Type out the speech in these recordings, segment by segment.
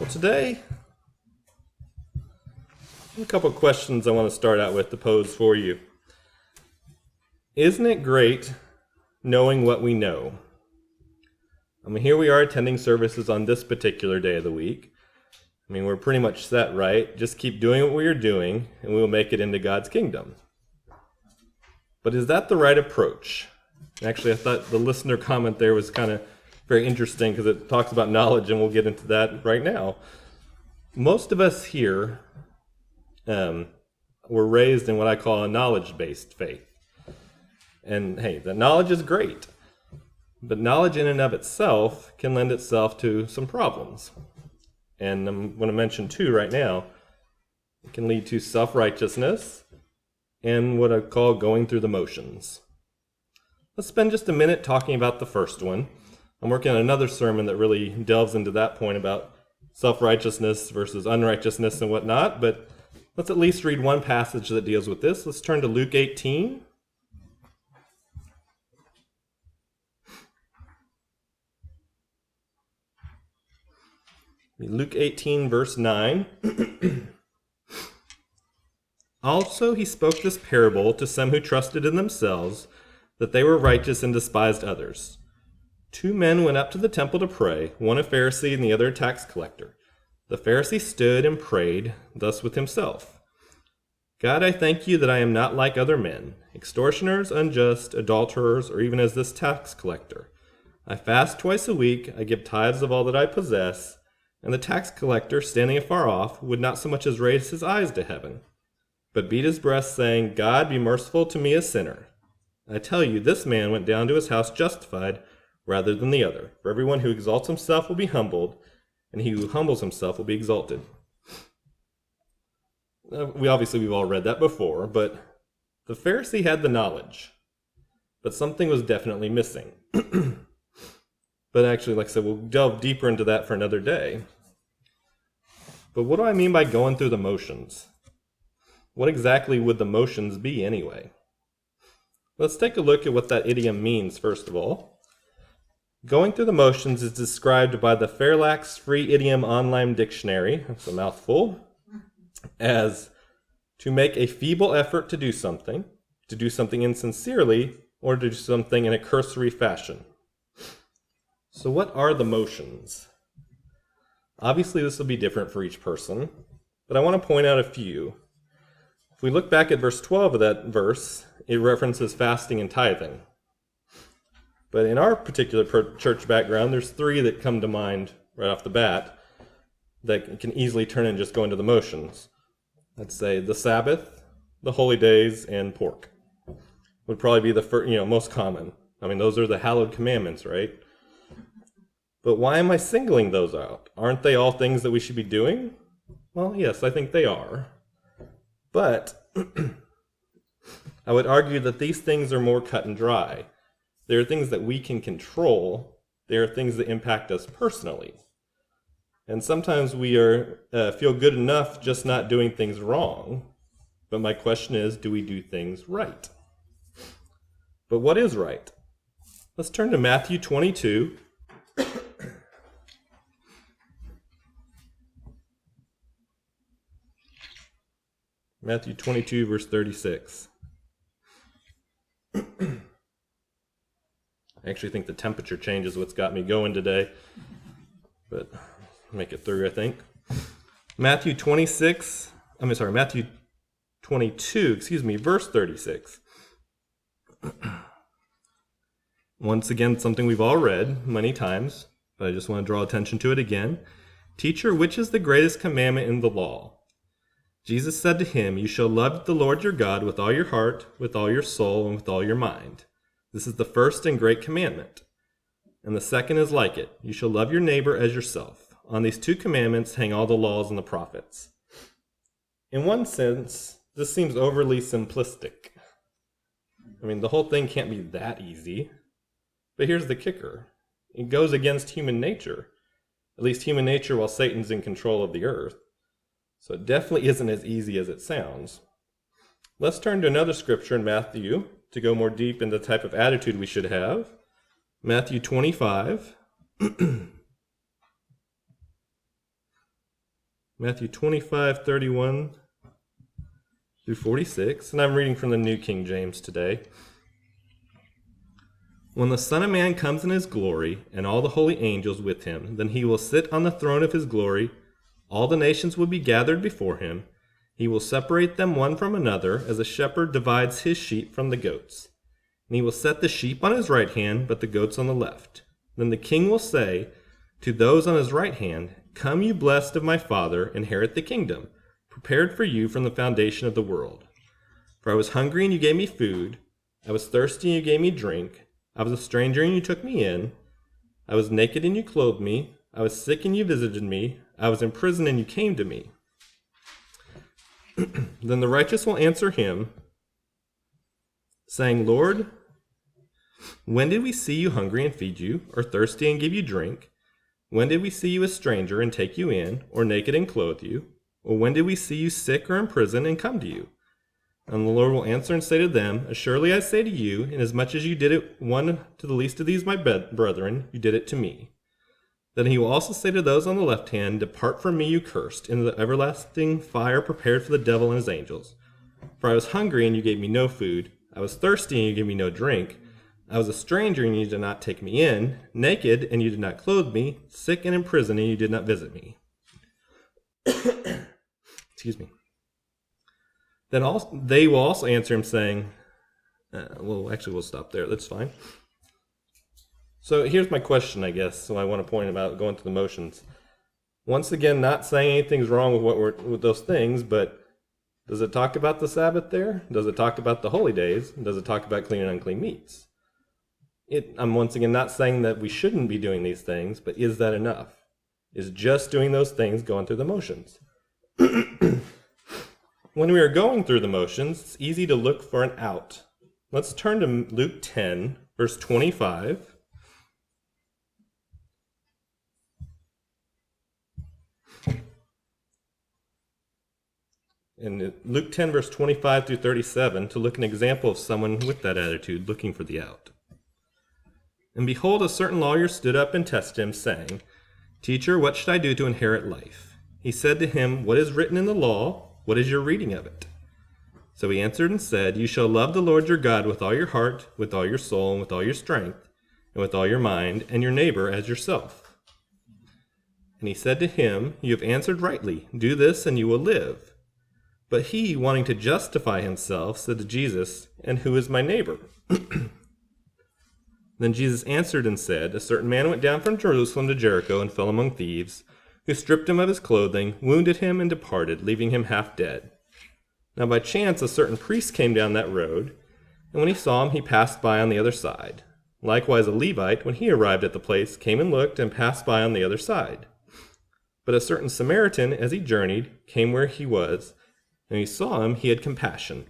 Well, today, a couple of questions I want to start out with to pose for you. Isn't it great knowing what we know? Here we are attending services on this particular day of the week. We're pretty much set, right? Just keep doing what we are doing, and we'll make it into God's kingdom. But is that the right approach? Actually, I thought the listener comment there was kind of very interesting because it talks about knowledge, and we'll get into that right now. Most of us here were raised in what I call a knowledge-based faith. And hey, the knowledge is great, but knowledge in and of itself can lend itself to some problems. And I'm going to mention two right now. It can lead to self-righteousness and what I call going through the motions. Let's spend just a minute talking about the first one. I'm working on another sermon that really delves into that point about self-righteousness versus unrighteousness and whatnot, but let's at least read one passage that deals with this. Let's turn to Luke 18. Luke 18, verse 9. Also he spoke this parable to some who trusted in themselves that they were righteous and despised others. Two men went up to the temple to pray, one a Pharisee and the other a tax collector. The Pharisee stood and prayed thus with himself. God, I thank you that I am not like other men, extortioners, unjust, adulterers, or even as this tax collector. I fast twice a week, I give tithes of all that I possess. And the tax collector, standing afar off, would not so much as raise his eyes to heaven, but beat his breast, saying, God, be merciful to me, a sinner. I tell you, this man went down to his house justified rather than the other. For everyone who exalts himself will be humbled, and he who humbles himself will be exalted. We've all read that before, but the Pharisee had the knowledge, but something was definitely missing. But actually, like I said, we'll delve deeper into that for another day. But what do I mean by going through the motions? What exactly would the motions be anyway? Let's take a look at what that idiom means, first of all. Going through the motions is described by the Fairlax Free Idiom Online Dictionary, that's a mouthful, as to make a feeble effort to do something insincerely, or to do something in a cursory fashion. So what are the motions? Obviously, this will be different for each person, but I want to point out a few. If we look back at verse 12 of that verse, it references fasting and tithing. But in our particular church background, there's three that come to mind right off the bat that can easily turn and just go into the motions. Let's say the Sabbath, the holy days, and pork would probably be the first, most common. Those are the hallowed commandments, right? But why am I singling those out? Aren't they all things that we should be doing? Well, yes, I think they are. But I would argue that these things are more cut and dry. They are things that we can control. They are things that impact us personally. And sometimes we feel good enough just not doing things wrong. But my question is, do we do things right? But what is right? Let's turn to Matthew 22. Matthew 22, verse 36. I actually think the temperature change is what's got me going today, but I'll make it through, I think. Matthew 22, verse 36. Once again, something we've all read many times, but I just want to draw attention to it again. Teacher, which is the greatest commandment in the law? Jesus said to him, You shall love the Lord your God with all your heart, with all your soul, and with all your mind. This is the first and great commandment. And the second is like it. You shall love your neighbor as yourself. On these two commandments hang all the laws and the prophets. In one sense, this seems overly simplistic. The whole thing can't be that easy. But here's the kicker. It goes against human nature. At least human nature while Satan's in control of the earth. So it definitely isn't as easy as it sounds. Let's turn to another scripture in Matthew to go more deep into the type of attitude we should have. Matthew 25. Matthew 25:31 through 46, and I'm reading from the New King James today. When the Son of Man comes in his glory, and all the holy angels with him, then he will sit on the throne of his glory. All the nations will be gathered before him. He will separate them one from another, as a shepherd divides his sheep from the goats. And he will set the sheep on his right hand, but the goats on the left. Then the king will say to those on his right hand, "Come, you blessed of my Father, inherit the kingdom, prepared for you from the foundation of the world. For I was hungry, and you gave me food. I was thirsty, and you gave me drink. I was a stranger, and you took me in. I was naked, and you clothed me. I was sick, and you visited me. I was in prison, and you came to me." Then the righteous will answer him, saying, "Lord, when did we see you hungry and feed you, or thirsty and give you drink? When did we see you a stranger and take you in, or naked and clothe you? Or when did we see you sick or in prison and come to you?" And the Lord will answer and say to them, "Assuredly I say to you, inasmuch as you did it one to the least of these my brethren, you did it to me." Then he will also say to those on the left hand, "Depart from me, you cursed, into the everlasting fire prepared for the devil and his angels. For I was hungry, and you gave me no food. I was thirsty, and you gave me no drink. I was a stranger, and you did not take me in. Naked, and you did not clothe me. Sick and in prison, and you did not visit me." Excuse me. Then they will also answer him, saying, we'll stop there. That's fine. So here's my question, I guess. So I want to point about going through the motions. Once again, not saying anything's wrong with those things, but does it talk about the Sabbath there? Does it talk about the holy days? Does it talk about clean and unclean meats? I'm once again not saying that we shouldn't be doing these things, but is that enough? Is just doing those things going through the motions? When we are going through the motions, it's easy to look for an out. Let's turn to Luke 10, verse 25. And Luke 10, verse 25 through 37, to look an example of someone with that attitude, looking for the out. "And behold, a certain lawyer stood up and tested him, saying, 'Teacher, what should I do to inherit life?' He said to him, 'What is written in the law? What is your reading of it?' So he answered and said, 'You shall love the Lord your God with all your heart, with all your soul, and with all your strength, and with all your mind, and your neighbor as yourself.' And he said to him, 'You have answered rightly. Do this, and you will live.' But he, wanting to justify himself, said to Jesus, 'And who is my neighbor?' Then Jesus answered and said, 'A certain man went down from Jerusalem to Jericho and fell among thieves, who stripped him of his clothing, wounded him, and departed, leaving him half dead. Now by chance a certain priest came down that road, and when he saw him, he passed by on the other side. Likewise a Levite, when he arrived at the place, came and looked, and passed by on the other side. But a certain Samaritan, as he journeyed, came where he was, and when he saw him, he had compassion.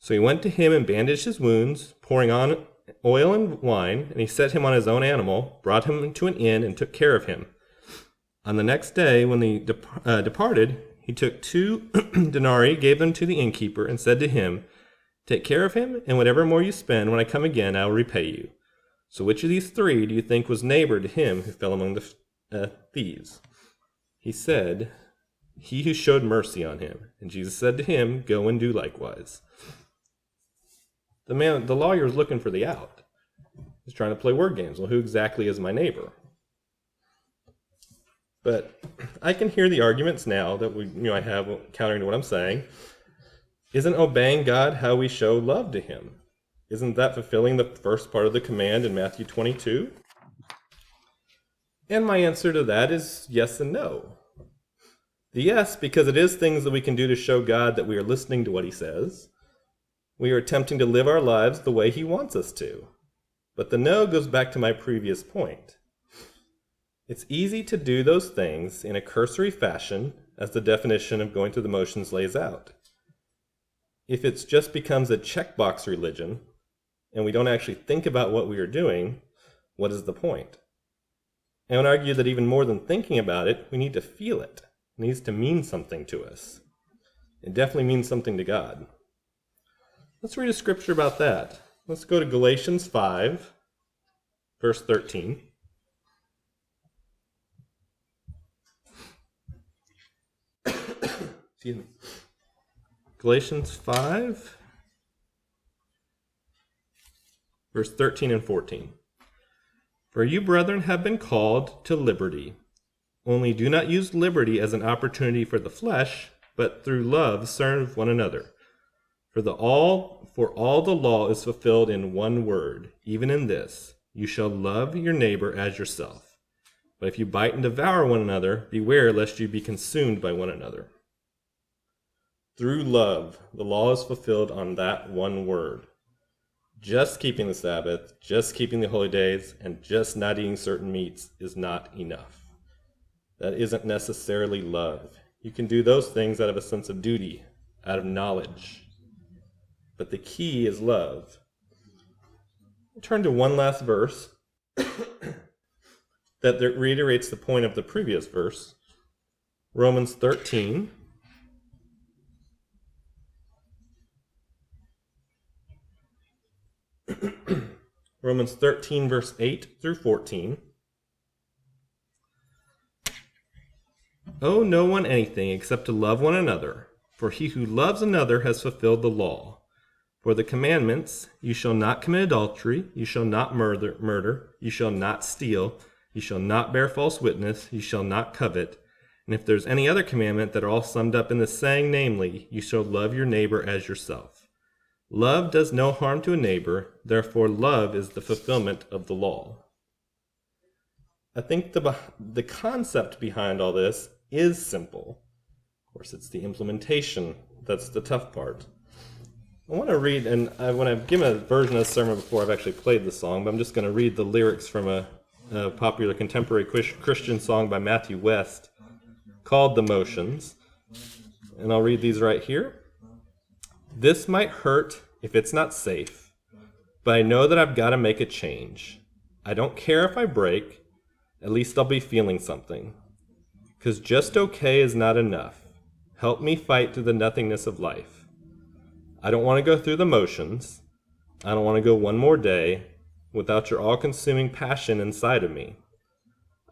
So he went to him and bandaged his wounds, pouring on oil and wine, and he set him on his own animal, brought him to an inn, and took care of him. On the next day, when he departed, he took 2 denarii, gave them to the innkeeper, and said to him, 'Take care of him, and whatever more you spend, when I come again, I will repay you.' So which of these 3 do you think was neighbor to him who fell among the thieves?" He said, "He who showed mercy on him." And Jesus said to him, "Go and do likewise." The lawyer was looking for the out. He's trying to play word games. Well, who exactly is my neighbor? But I can hear the arguments now that I have countering to what I'm saying. Isn't obeying God how we show love to him? Isn't that fulfilling the first part of the command in Matthew 22? And my answer to that is yes and no. The yes, because it is things that we can do to show God that we are listening to what he says. We are attempting to live our lives the way he wants us to. But the no goes back to my previous point. It's easy to do those things in a cursory fashion, as the definition of going through the motions lays out. If it just becomes a checkbox religion, and we don't actually think about what we are doing, what is the point? I would argue that even more than thinking about it, we need to feel it. It needs to mean something to us. It definitely means something to God. Let's read a scripture about that. Let's go to Galatians 5, verse 13. Excuse me. Galatians 5, verse 13 and 14. For you, brethren, have been called to liberty. Only do not use liberty as an opportunity for the flesh, but through love serve one another. For all the law is fulfilled in one word, even in this, you shall love your neighbor as yourself. But if you bite and devour one another, beware lest you be consumed by one another. Through love, the law is fulfilled on that one word. Just keeping the Sabbath, just keeping the holy days, and just not eating certain meats is not enough. That isn't necessarily love. You can do those things out of a sense of duty, out of knowledge. But the key is love. I'll turn to one last verse that reiterates the point of the previous verse. Romans 13. Romans 13, verse 8 through 14. Owe no one anything except to love one another, for he who loves another has fulfilled the law. For the commandments, you shall not commit adultery, you shall not murder, you shall not steal, you shall not bear false witness, you shall not covet. And if there's any other commandment that are all summed up in the saying, namely, you shall love your neighbor as yourself. Love does no harm to a neighbor, therefore love is the fulfillment of the law. I think the concept behind all this is simple. Of course, it's the implementation that's the tough part. I want to read, and when I've given a version of the sermon before, I've actually played the song, but I'm just going to read the lyrics from a popular contemporary Christian song by Matthew West called The Motions. And I'll read these right here. This might hurt if it's not safe, but I know that I've got to make a change. I don't care if I break, at least I'll be feeling something. 'Cause just okay is not enough. Help me fight through the nothingness of life. I don't want to go through the motions. I don't want to go one more day without your all-consuming passion inside of me.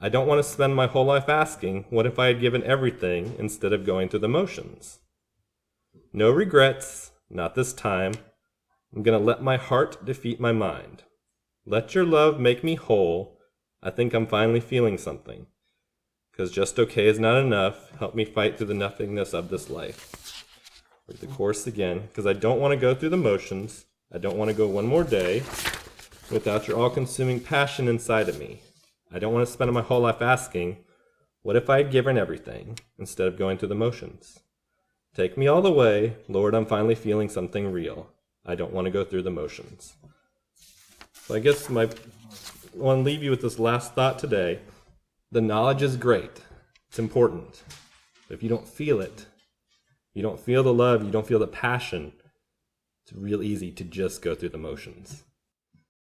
I don't want to spend my whole life asking, what if I had given everything instead of going through the motions? No regrets, not this time. I'm going to let my heart defeat my mind. Let your love make me whole. I think I'm finally feeling something. 'Cause just okay is not enough. Help me fight through the nothingness of this life. Read the chorus again. 'Cause I don't want to go through the motions. I don't want to go one more day without your all-consuming passion inside of me. I don't want to spend my whole life asking, what if I had given everything instead of going through the motions? Take me all the way. Lord, I'm finally feeling something real. I don't want to go through the motions. So I guess I want to leave you with this last thought today. The knowledge is great. It's important. But if you don't feel it, you don't feel the love, you don't feel the passion, it's real easy to just go through the motions.